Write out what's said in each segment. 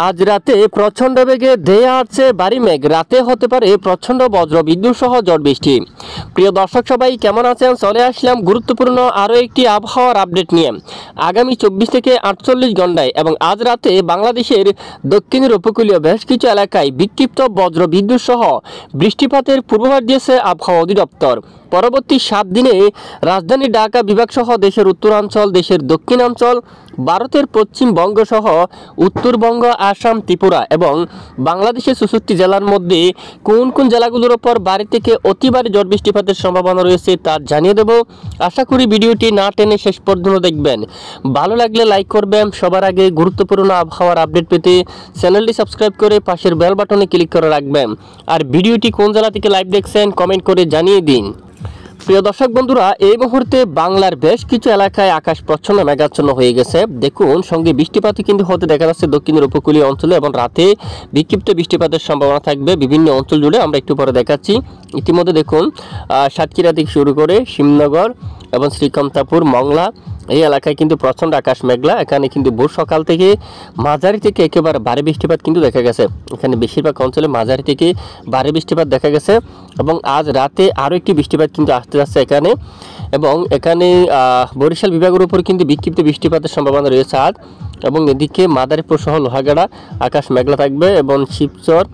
আজ রাতে প্রচণ্ড বেগে ধেয়ে আসছে ভারী মেঘ। রাতে হতে পারে প্রচণ্ড বজ্র বিদ্যুৎ সহ ঝড় বৃষ্টি। প্রিয় দর্শক সবাই কেমন আছেন? চলে আসলাম গুরুত্বপূর্ণ আরও একটি আবহাওয়ার আপডেট নিয়ে। আগামী 24 থেকে 48 ঘন্টায় এবং আজ রাতে বাংলাদেশের দক্ষিণের উপকূলীয় বেশ কিছু এলাকায় বিক্ষিপ্ত বজ্র বিদ্যুৎ সহ বৃষ্টিপাতের পূর্বাভাস দিয়েছে আবহাওয়া অধিদপ্তর। পরবর্তী 7 দিনে রাজধানী ঢাকা বিভাগ সহ দেশের উত্তরাঞ্চল, দেশের দক্ষিণাঞ্চল, ভারতের পশ্চিমবঙ্গ সহ উত্তরবঙ্গ, আসাম, ত্রিপুরা এবং বাংলাদেশের 64 জেলার মধ্যে কোন কোন জেলাগুলোর ওপর ভারী থেকে অতি ভারী ঝড় বৃষ্টিপাতের সম্ভাবনা রয়েছে তা জানিয়ে দেব। আশা করি ভিডিওটি না টেনে শেষ পর্যন্ত দেখবেন। ভালো লাগলে লাইক করবেন। সবার আগে গুরুত্বপূর্ণ আবহাওয়ার আপডেট পেতে চ্যানেলটি সাবস্ক্রাইব করে পাশের বেল বাটনে ক্লিক করে রাখবেন। আর ভিডিওটি কোন জেলা থেকে লাইভ দেখছেন কমেন্ট করে জানিয়ে দিন। প্রিয় দর্শক বন্ধুরা, এই মুহূর্তে বাংলার বেশ কিছু এলাকায় আকাশ প্রচ্ছন্ন মেঘাচ্ছন্ন হয়ে গেছে। দেখুন, সঙ্গে বৃষ্টিপাতই কিন্তু হতে দেখা যাচ্ছে দক্ষিণের উপকূলীয় অঞ্চলে এবং রাতে বিক্ষিপ্ত বৃষ্টিপাতের সম্ভাবনা থাকবে বিভিন্ন অঞ্চল জুড়ে। আমরা একটু পরে দেখাচ্ছি। ইতিমধ্যে দেখুন, সাতক্ষীরা থেকে শুরু করে শিবনগর এবং শ্রীকান্তাপুর, মংলা এই এলাকায় কিন্তু প্রচণ্ড আকাশ মেঘলা। এখানে কিন্তু ভোর সকাল থেকে মাঝারি থেকে একেবারে ভারী বৃষ্টিপাত কিন্তু দেখা গেছে। এখানে বেশিরভাগ অঞ্চলে মাঝারি থেকে ভারী বৃষ্টিপাত দেখা গেছে এবং আজ রাতে আরও একটি বৃষ্টিপাত কিন্তু আসতে যাচ্ছে এখানে। এবং এখানে বরিশাল বিভাগের উপর কিন্তু বিক্ষিপ্ত বৃষ্টিপাতের সম্ভাবনা রয়েছে আজ। এবং এদিকে মাদারীপুর সহ লোহাগাড়া আকাশ মেঘলা থাকবে এবং শিবচর,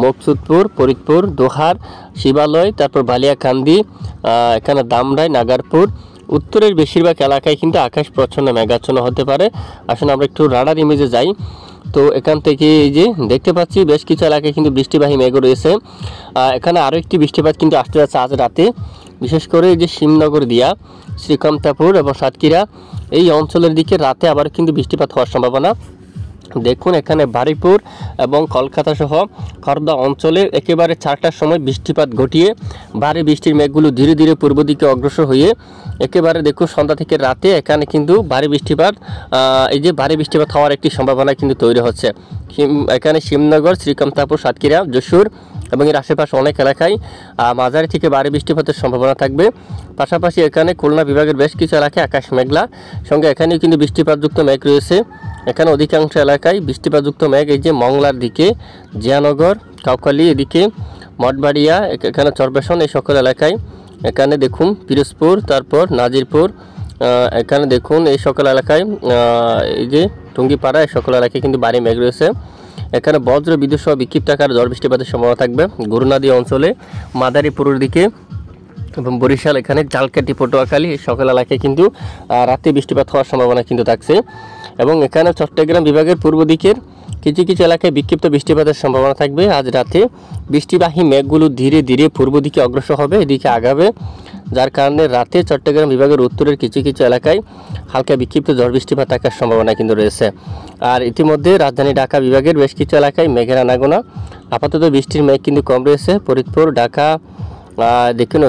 মকসুদপুর, ফরিদপুর, দোহার, শিবালয়, তারপর বালিয়াকান্দি, এখানে দামরাই, নাগারপুর উত্তরের বেশিরভাগ এলাকায় কিন্তু আকাশ প্রচ্ছন্ন মেঘাচ্ছন্ন হতে পারে। আসলে আমরা একটু রাডার ইমেজে যাই। তো এখান থেকে এই যে দেখতে পাচ্ছি বেশ কিছু এলাকায় কিন্তু বৃষ্টিবাহী মেঘ রয়েছে। এখানে আরও একটি বৃষ্টিপাত কিন্তু আসতে যাচ্ছে আজ রাতে, বিশেষ করে এই যে শিবনগর দিয়া, শ্রীকান্তাপুর এবং সাতক্ষীরা এই অঞ্চলের দিকে রাতে আবার কিন্তু বৃষ্টিপাত হওয়ার সম্ভাবনা। দেখুন, এখানে বারুইপুর এবং কলকাতা সহ খর্দা অঞ্চলে একেবারে 4টার সময় বৃষ্টিপাত ঘটিয়ে ভারী বৃষ্টির মেঘগুলো ধীরে ধীরে পূর্ব দিকে অগ্রসর হয়ে একেবারে দেখুন সন্ধ্যা থেকে রাতে এখানে কিন্তু ভারী বৃষ্টিপাত এই যে ভারী বৃষ্টিপাত হওয়ার একটি সম্ভাবনা কিন্তু তৈরি হচ্ছে। এখানে শিবনগর, শ্রীকান্তাপুর, সাতক্ষীরা, যশোর এবং এর আশেপাশে অনেক এলাকায় মাঝারি থেকে ভারী বৃষ্টিপাতের সম্ভাবনা থাকবে। পাশাপাশি এখানে খুলনা বিভাগের বেশ কিছু এলাকায় আকাশ মেঘলা, সঙ্গে এখানেও কিন্তু বৃষ্টিপাতযুক্ত মেঘ রয়েছে। এখানে অধিকাংশ এলাকায় বৃষ্টিপাতযুক্ত মেঘ এই যে মংলার দিকে, জিয়ানগর, কাউখালী, এদিকে মঠবাড়িয়া, এখানে চরবেশন এই সকল এলাকায়। এখানে দেখুন পিরোজপুর, তারপর নাজিরপুর, এখানে দেখুন এই সকল এলাকায় এই যে টুঙ্গিপাড়া এই সকল এলাকায় কিন্তু ভারী মেঘ রয়েছে। এখানে বজ্র বিদ্যুৎ সহ বিক্ষিপ্ত আকার ঝড় বৃষ্টিপাতের সম্ভাবনা থাকবে গুরুনদী অঞ্চলে, মাদারীপুরের দিকে এবং বরিশাল, এখানে জালকাঠি, পটুয়াখালী এই সকল এলাকায় কিন্তু রাতে বৃষ্টিপাত হওয়ার সম্ভাবনা কিন্তু থাকছে। এবং এখানে চট্টগ্রাম বিভাগের পূর্ব দিকের কিছু কিছু এলাকায় বিক্ষিপ্ত বৃষ্টিপাতের সম্ভাবনা থাকবে। আজ রাতে বৃষ্টিবাহী মেঘগুলো ধীরে ধীরে পূর্ব দিকে অগ্রসর হবে, এদিকে আগাবে, যার কারণে রাতে চট্টগ্রাম বিভাগের উত্তরের কিছু কিছু এলাকায় হালকা বিক্ষিপ্ত ঝড় বৃষ্টিপাত থাকার সম্ভাবনা কিন্তু রয়েছে। আর ইতিমধ্যে রাজধানী ঢাকা বিভাগের বেশ কিছু এলাকায় মেঘের আনাগোনা, আপাতত বৃষ্টির মেঘ কিন্তু কম রয়েছে। ফরিদপুর, ঢাকা, দেখুন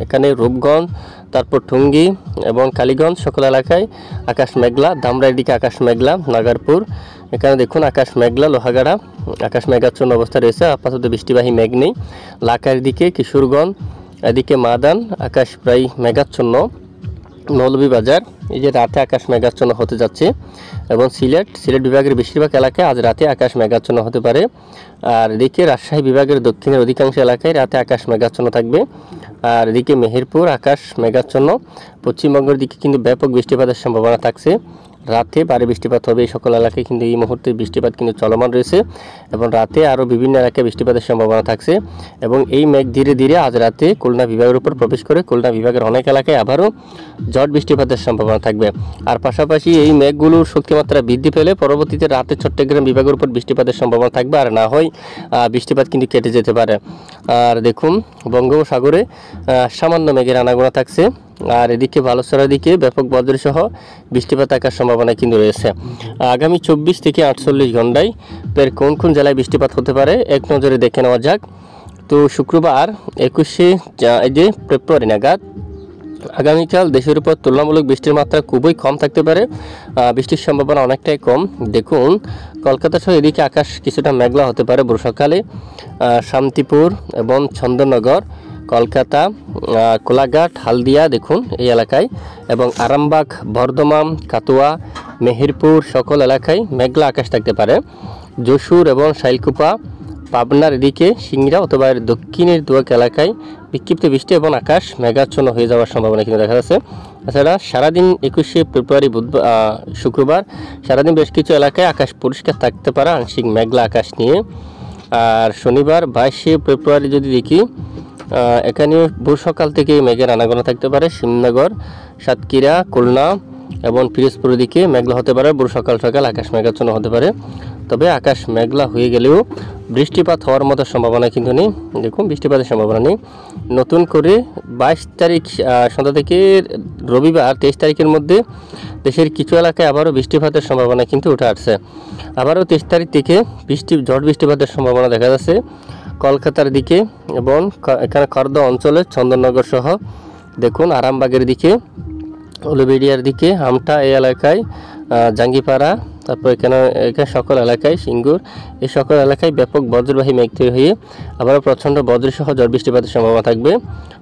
এখানে রূপগঞ্জ, তারপর টুঙ্গি এবং কালীগঞ্জ সকল এলাকায় আকাশ মেঘলা, ধামরাইয়ের দিকে আকাশ মেঘলা, নাগারপুর এখানে দেখুন আকাশ মেঘলা, লোহাগাড়া আকাশ মেঘাচ্ছন্ন অবস্থা রয়েছে, আপাতত বৃষ্টিবাহী মেঘ নেই। লাখার দিকে কিশোরগঞ্জ, এদিকে মাদান আকাশ প্রায় মেঘাচ্ছন্ন। মৌলভীবাজার এই যে রাতে আকাশ মেঘাচ্ছন্ন হতে যাচ্ছে। এবং সিলেট বিভাগের বেশিরভাগ এলাকায় আজ রাতে আকাশ মেঘাচ্ছন্ন হতে পারে। আর এদিকে রাজশাহী বিভাগের দক্ষিণের অধিকাংশ এলাকায় রাতে আকাশ মেঘাচ্ছন্ন থাকবে। আর এদিকে মেহেরপুর আকাশ মেঘাচ্ছন্ন। পশ্চিমবঙ্গের দিকে কিন্তু ব্যাপক বৃষ্টিপাতের সম্ভাবনা থাকছে। রাতে ভারী বৃষ্টিপাত হবে এই সকল এলাকায়, কিন্তু এই মুহূর্তে বৃষ্টিপাত কিন্তু চলমান রয়েছে এবং রাতে আরও বিভিন্ন এলাকায় বৃষ্টিপাতের সম্ভাবনা থাকছে। এবং এই মেঘ ধীরে ধীরে আজ রাতে খুলনা বিভাগের উপর প্রবেশ করে খুলনা বিভাগের অনেক এলাকায় আবারও ঝড় বৃষ্টিপাতের সম্ভাবনা থাকবে। আর পাশাপাশি এই মেঘগুলোর শক্তিমাত্রা বৃদ্ধি পেলে পরবর্তীতে রাতে চট্টগ্রাম বিভাগের উপর বৃষ্টিপাতের সম্ভাবনা থাকবে, আর না হয় বৃষ্টিপাত কিন্তু কেটে যেতে পারে। আর দেখুন বঙ্গোপসাগরে সামান্য মেঘের আনাগোনা থাকছে। আর এদিকে বালুচরের দিকে ব্যাপক বজ্রসহ বৃষ্টিপাত থাকার সম্ভাবনা কিন্তু রয়েছে। আগামী 24 থেকে 48 ঘন্টায় প্রায় কোন কোন জেলায় বৃষ্টিপাত হতে পারে এক নজরে দেখে নেওয়া যাক। তো শুক্রবার 21 ফেব্রুয়ারি নাগাদ আগামীকাল দেশের উপর তুলনামূলক বৃষ্টির মাত্রা খুবই কম থাকতে পারে, বৃষ্টির সম্ভাবনা অনেকটাই কম। দেখুন কলকাতা সহ এদিকে আকাশ কিছুটা মেঘলা হতে পারে ভোর সকালে। শান্তিপুর এবং চন্দননগর, কলকাতা, কোলাঘাট, হালদিয়া দেখুন এই এলাকায়, এবং আরামবাগ, বর্ধমান, কাটোয়া, মেহেরপুর সকল এলাকায় মেঘলা আকাশ থাকতে পারে। যশোর এবং শাইলকুপা, পাবনার এদিকে সিংড়া অথবা এর দক্ষিণের দুয়াক এলাকায় বিক্ষিপ্ত বৃষ্টি এবং আকাশ মেঘাচ্ছন্ন হয়ে যাওয়ার সম্ভাবনা কিন্তু দেখা যাচ্ছে। এছাড়া সারাদিন 21শে ফেব্রুয়ারি শুক্রবার সারাদিন বেশ কিছু এলাকায় আকাশ পরিষ্কার থাকতে পারে আংশিক মেঘলা আকাশ নিয়ে। আর শনিবার 22শে ফেব্রুয়ারি যদি দেখি, এখানেও ভোর সকাল থেকে মেঘের আনাগোনা থাকতে পারে। শিবনগর, সাতক্ষীরা, খুলনা এবং পিরোজপুরের দিকে মেঘলা হতে পারে। ভোর সকাল আকাশ মেঘাচ্ছন্ন হতে পারে। তবে আকাশ মেঘলা হয়ে গেলেও বৃষ্টিপাত হওয়ার মতো সম্ভাবনা কিন্তু নেই। দেখুন বৃষ্টিপাতের সম্ভাবনা নেই। নতুন করে 22 তারিখ সন্ধ্যা থেকে রবিবার 23 তারিখের মধ্যে দেশের কিছু এলাকায় আবারও বৃষ্টিপাতের সম্ভাবনা কিন্তু উঠে আসছে। আবারও 23 তারিখ থেকে ঝড় বৃষ্টিপাতের সম্ভাবনা দেখা যাচ্ছে কলকাতার দিকে এবং এখানে খর্দা অঞ্চলে চন্দননগর সহ দেখুন আরামবাগের দিকে, উলুবেড়িয়ার দিকে, হামটা এই এলাকায়, জাঙ্গিপাড়া, তারপর এখানে সকল এলাকায়, সিঙ্গুর এই সকল এলাকায় ব্যাপক বজ্রবাহী মেঘ তৈরি হয়ে আবারও প্রচণ্ড বজ্রসহ ঝড় বৃষ্টিপাতের সম্ভাবনা থাকবে।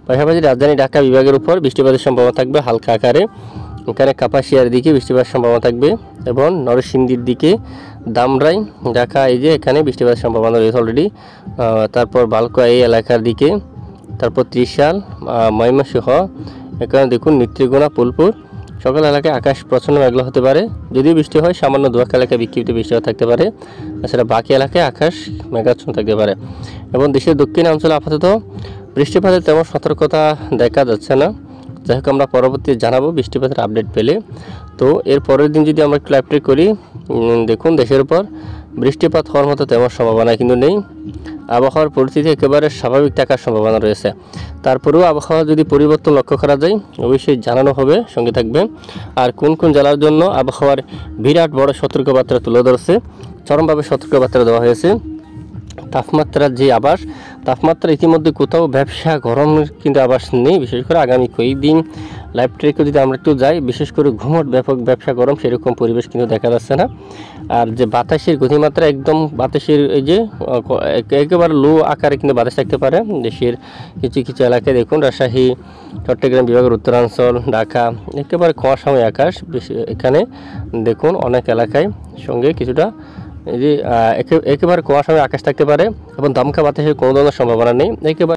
পাশাপাশি রাজধানী ঢাকা বিভাগের উপর বৃষ্টিপাতের সম্ভাবনা থাকবে হালকা আকারে। এখানে কাপাসিয়ার দিকে বৃষ্টিপাতের সম্ভাবনা থাকবে এবং নরসিংদীর দিকে, দামরাই, ঢাকা এই যে এখানে বৃষ্টিপাতের সম্ভাবনা রয়েছে অলরেডি। তারপর বালুকা এই এলাকার দিকে, তারপর ত্রিশাল, ময়মনসিংহ, এখানে দেখুন নেত্রীগুনা, ফুলপুর সকল এলাকায় আকাশ প্রচণ্ড মেঘলা হতে পারে। যদিও বৃষ্টি হয় সামান্য দুয়াক এলাকায় বিক্ষিপ্ত বৃষ্টিপাত থাকতে পারে। তাছাড়া বাকি এলাকায় আকাশ মেঘাচ্ছন্ন থাকতে পারে এবং দেশের দক্ষিণ অঞ্চলে আপাতত বৃষ্টিপাতের তেমন সতর্কতা দেখা যাচ্ছে না। যাই হোক আমরা পরবর্তী জানাবো বৃষ্টিপাতের আপডেট পেলে। তো এর পরের দিন যদি আমরা একটু লাইভ ট্রেক করি, দেখুন দেশের উপর বৃষ্টিপাত হওয়ার মতো তেমন সম্ভাবনা কিন্তু নেই। আবহাওয়ার পরিস্থিতি একেবারে স্বাভাবিক থাকার সম্ভাবনা রয়েছে। তারপরেও আবহাওয়া যদি পরিবর্তন লক্ষ্য করা যায় অবশ্যই জানানো হবে, সঙ্গে থাকবে। আর কোন কোন জেলার জন্য আবহাওয়ার বিরাট বড় সতর্কবার্তা তুলে ধরছে, চরমভাবে সতর্কবার্তা দেওয়া হয়েছে। তাপমাত্রার যে আবাস, তাপমাত্রা ইতিমধ্যে কোথাও ব্যবসা গরমের কিন্তু আবাস নেই। বিশেষ করে আগামী কয়েকদিন লাইভ ট্রেকে যদি আমরা একটু যাই, বিশেষ করে ঘুমট ব্যাপক ব্যবসা গরম সেরকম পরিবেশ কিন্তু দেখা যাচ্ছে না। আর যে বাতাসের গতিমাত্রা একদম বাতাসের এই যে একেবারে লো আকারে কিন্তু বাতাস থাকতে পারে দেশের কিছু কিছু এলাকায়। দেখুন রাজশাহী, চট্টগ্রাম বিভাগের উত্তরাঞ্চল, ঢাকা একেবারে কুয়াশাময় আকাশ। এখানে দেখুন অনেক এলাকায় সঙ্গে কিছুটা এই যে একেবারে কুয়াশাময় আকাশ থাকতে পারে এবং দমকা বাতাসের কোনো ধরনের সম্ভাবনা নেই। একেবারে